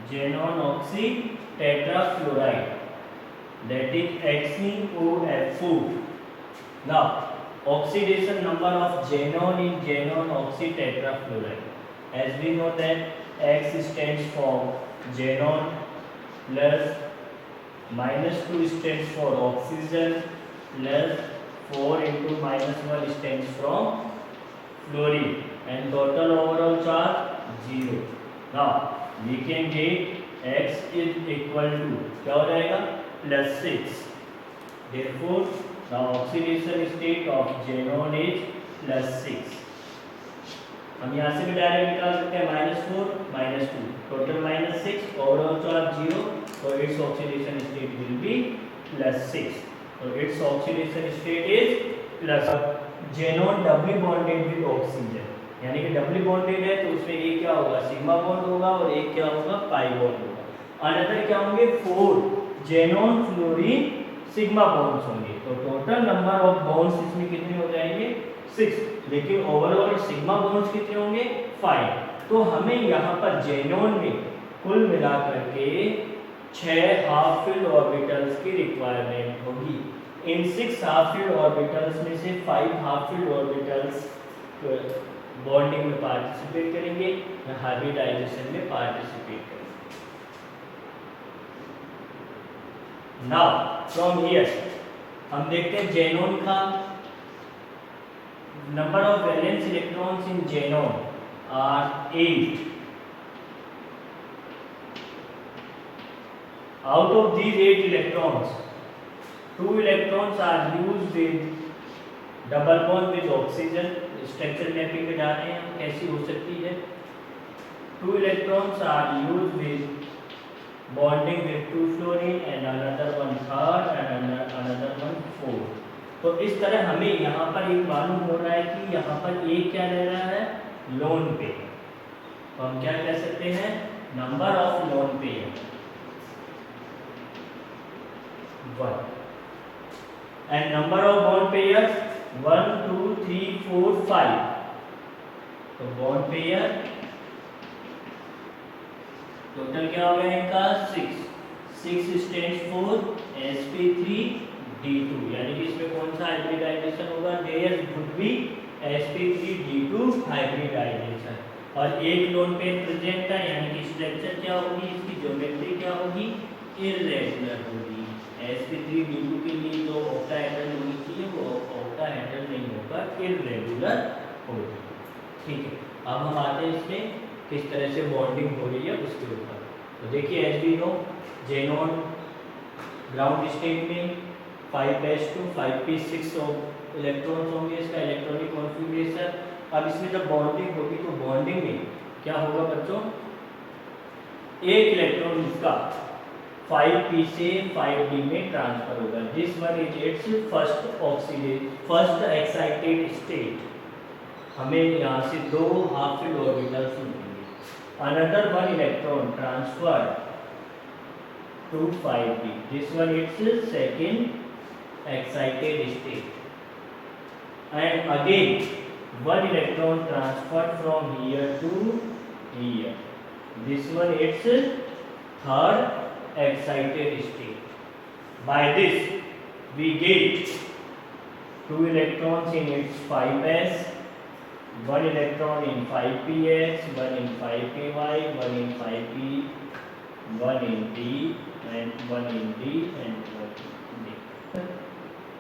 xenon oxy tetrafluoride, that is XeOF4. Now oxidation number of xenon in xenon oxy tetrafluoride, as we know that X stands for xenon, plus -2 stands for oxygen, plus 4 into -1 stands from fluorine, and total overall charge 0. Now we can get X is equal to क्या हो जाएगा +6. Therefore the oxidation state of xenon is +6. हम यहाँ से भी direct निकाल सकते हैं -4 -2 total -6 overall charge 0, so its oxidation state will be +6. so its oxidation state is plus. xenon doubly bonded with oxygen, यानी कि डबली बॉन्डेड है तो उसमें एक क्या होगा सिग्मा बॉन्ड होगा और एक क्या होगा पाई बॉन्ड होगा. अनदर क्या होंगे 4 xenon फ्लोरीन सिग्मा बॉन्ड्स होंगे. तो टोटल नंबर ऑफ बॉन्ड्स इसमें कितने हो जाएंगे 6, लेकिन ओवरऑल सिग्मा बॉन्ड्स कितने होंगे 5. तो हमें यहाँ पर xenon में कुल मिलाकर के 6 हाफ फील्ड ऑर्बिटल्स की रिक्वायरमेंट होगी. इन 6 हाफ फील्ड ऑर्बिटल्स में से 5 हाफ फील्ड ऑर्बिटल्स बॉन्डिंग में पार्टिसिपेट करेंगे या हाइब्रिडाइजेशन में पार्टिसिपेट करेंगे. नाउ फ्रॉम हियर हम देखते हैं xenon का number of valence electrons in xenon are 8. आउट ऑफ these 8 electrons, 2 electrons are used with double bond with oxygen. Structure mapping में जा रहे हैं हम कैसी हो सकती है. 2 electrons are used with bonding with 2 fluorine and another one third and another one fourth. तो इस तरह हमें यहाँ पर एक मालूम हो रहा है कि यहाँ पर एक क्या रह रहा है लोन पेयर. तो हम क्या कह सकते हैं number of lone pair 1 and number of bond pairs 1 2 3 4 5. तो बॉन्ड पेयर टोटल क्या हो गया इनका 6 स्टैंड्स फॉर sp3d2, यानी कि इसमें कौन सा हाइब्रिडाइजेशन होगा there would be sp3d2 hybridisation. और एक लोन पेयर प्रेजेंट है, यानी कि स्ट्रक्चर क्या होगी इसकी ज्योमेट्री क्या होगी इररेगुलर होगी. sp3d2 के लिए जो ऑक्टाहेड्रल होनी चाहिए वो ऑक्टाहेड्रल नहीं होगा इररेगुलर होगी. ठीक है, अब हम आते हैं इसमें किस तरह से बॉन्डिंग हो रही है उसके ऊपर. तो देखिए as we know xenon ground state में 5s2 5p6 इलेक्ट्रॉन्स होंगे. इसका इलेक्ट्रॉनिक कॉन्फ़िगरेशन. अब इसमें जब बॉन्डिंग होगी तो बॉन्डिंग में क्या होगा बच्चों एक इलेक्ट्रॉन इसका 5p से 5d में ट्रांसफर होगा. This one is its first excited state. हमें यहाँ से 2 हाफ फील्ड ऑर्बिटल्स मिलेंगे. Another one electron transfer to 5d. This one its second excited state. And again one electron transfer from here to here. This one its third excited state. By this we get 2 electrons in its 5s, 1 electron in 5px, 1 in 5py, 1 in 5p, 1 in d and 1 in d and 1 in d.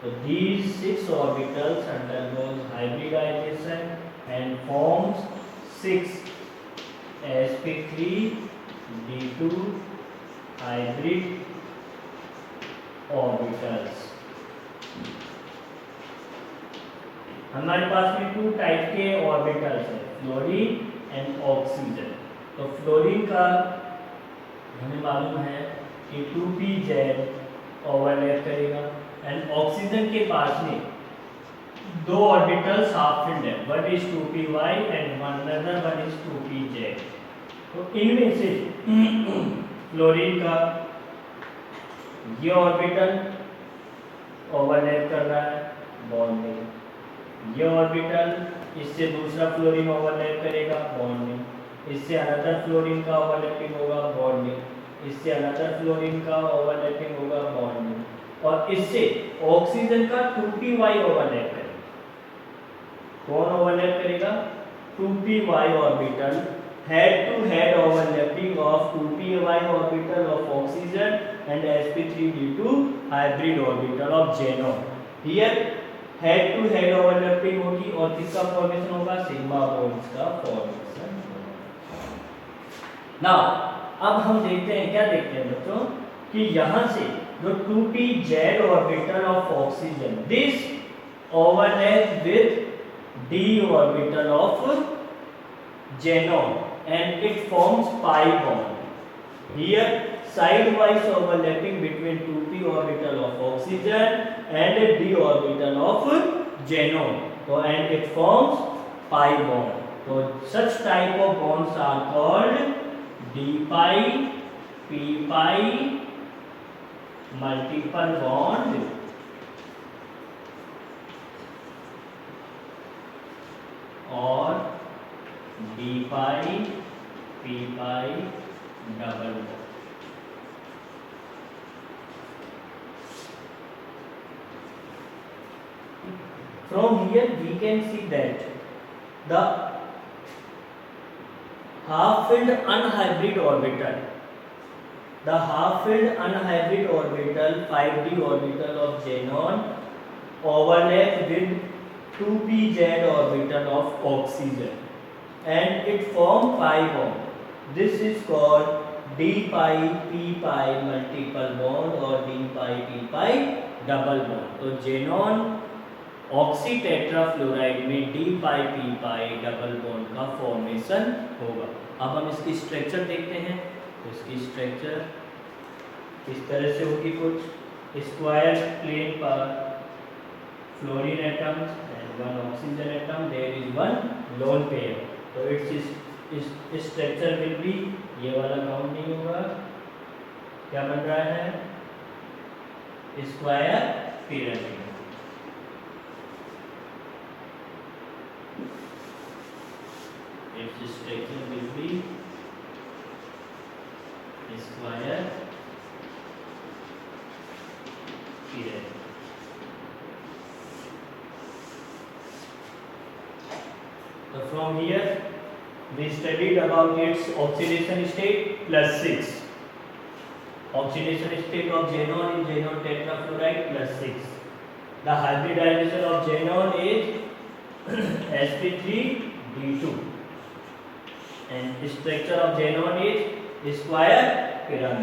So these 6 orbitals undergoes hybridization and forms 6 sp3d2 hybrid orbitals. हमारे पास में 2 type के orbitals हैं fluorine and oxygen. तो fluorine का हमें मालूम है कि 2pz ओवरलैप करेगा एंड ऑक्सीजन के पास में 2 ऑर्बिटल्स हाफ फील्ड है. One is 2py and another one is 2pz. तो इनमें से फ्लोरीन का ये ऑर्बिटल ओवरलैप कर रहा है बॉन्ड में. ये ऑर्बिटल इससे दूसरा फ्लोरीन ओवरलैप करेगा बॉन्ड में. इससे अनदर फ्लोरीन का ओवरलैपिंग होगा बॉन्डिंग, इससे अनदर फ्लोरीन का ओवरलैपिंग होगा बॉन्डिंग, और इससे ऑक्सीजन का 2py ओवरलैप करेगा। कौन ओवरलैप करेगा? 2py orbital, head to head overlapping of 2py orbital of oxygen and sp3d2 hybrid orbital of xenon। here head to head overlapping होगी और किसका फॉर्मेशन होगा? सिग्मा बॉन्ड्स का फॉर्मेशन होगा। नाउ अब हम देखते हैं, क्या देखते हैं बच्चों, कि यहां से जो 2pz orbital of oxygen, this overlap with d orbital of xenon and it forms pi bond. Here sidewise overlapping between 2p orbital of oxygen and d orbital of xenon, so and it forms pi bond. So such type of bonds are called d pi, p pi, multiple bond और d pi, p pi, double bond। From here we can see that the half-filled unhybrid orbital, the half-filled unhybrid orbital 5d orbital of xenon overlap with 2pz orbital of oxygen and it form pi bond. This is called d pi p pi multiple bond or d pi p pi double bond। तो xenon oxy tetrafluoride में d pi p pi double bond का formation होगा। अब हम इसकी structure देखते हैं। तो इसकी स्ट्रक्चर इस तरह से होगी, कुछ स्क्वायर प्लेन पर fluorine atom and one oxygen atom, there is one lone pair. तो इट्स स्ट्रक्चर विल बी, ये वाला काउंट नहीं होगा, क्या बन रहा है? Square pyramid. its structure will be square pyramid। So from here we studied about its oxidation state +6, oxidation state of xenon in xenon tetrafluoride +6, the hybridization of xenon is sp3d2 and structure of xenon is square pyramid।